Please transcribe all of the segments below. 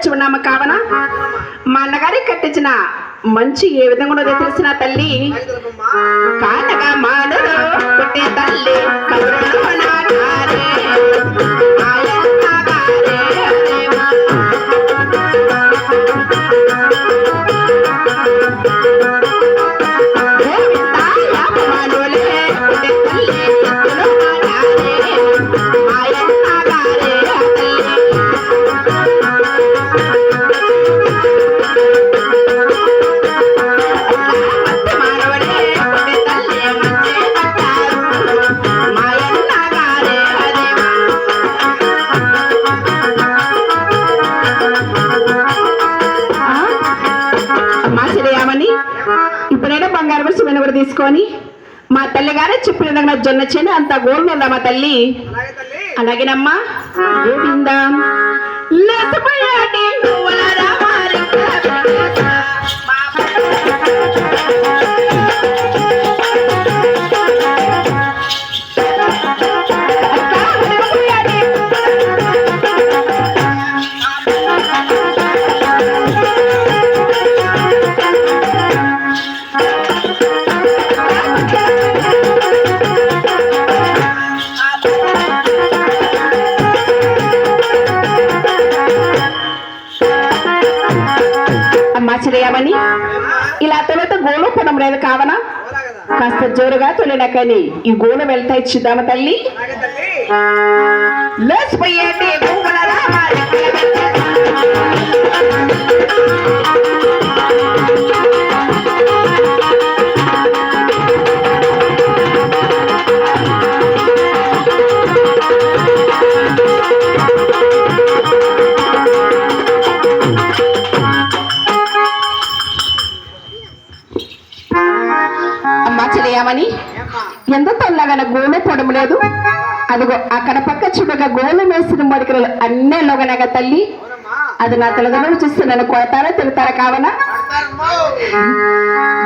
వచ్చి ఉన్నాము కావున మా అన్నగారికి కట్టించిన మంచి ఏ విధంగా ఉన్నదో తెలిసిన తల్లి కానగా మానడు పుట్టే తల్లి కబురులు నాటారే ఇప్పుడైనా బంగారు బస్సు వెనుకడు తీసుకొని మా తల్లి గారే చెప్పిన విధంగా జొన్న చేను అంత గోల్డ్ ఉందా మా తల్లి అలాగేనమ్మా గోవిందా ఆశ్చర్యమని ఇలా తొలత గోలు పడం లేదు కావనా కాస్త జోరుగా తొలినకని ఈ గోలు వెళ్తా ఇచ్చిద్దామా తల్లి లేచిపోయేటి చేయమని ఎంత తొల్లగా గోలు పొడం లేదు అదిగో అక్కడ పక్క చుట్టగా గోలు వేసిన మడికలు అన్నీ లోగనగా తల్లి అది నా తల్లిదండ్రులు చూస్తే నన్ను కొడతారా తిడతారా కావనా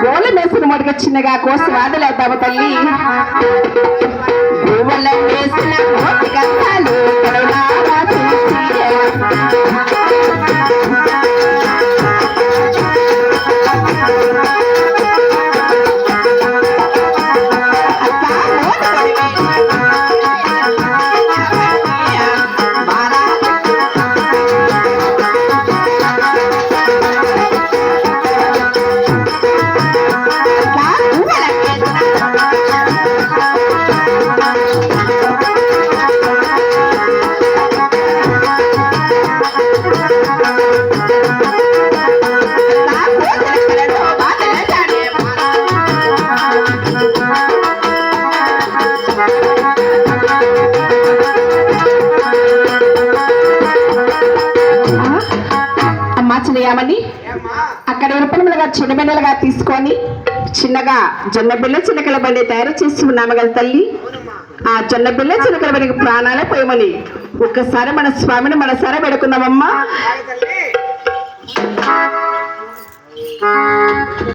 గోలు వేసిన మడిక చిన్నగా కోసి వాదలేద్దాము తల్లి గోవల వేసిన అక్కడ ఉరుపనములుగా చిన్న బిడ్డలుగా తీసుకొని చిన్నగా జొన్న బిళ్ళ చిలకల బండి తయారు చేసి ఉన్నాము కదా తల్లి ఆ జొన్న బిళ్ళ చిలకల బండికి ప్రాణాలే పోయమని ఒక్కసారి మన స్వామిని మనసారా పెడుకుందామమ్మా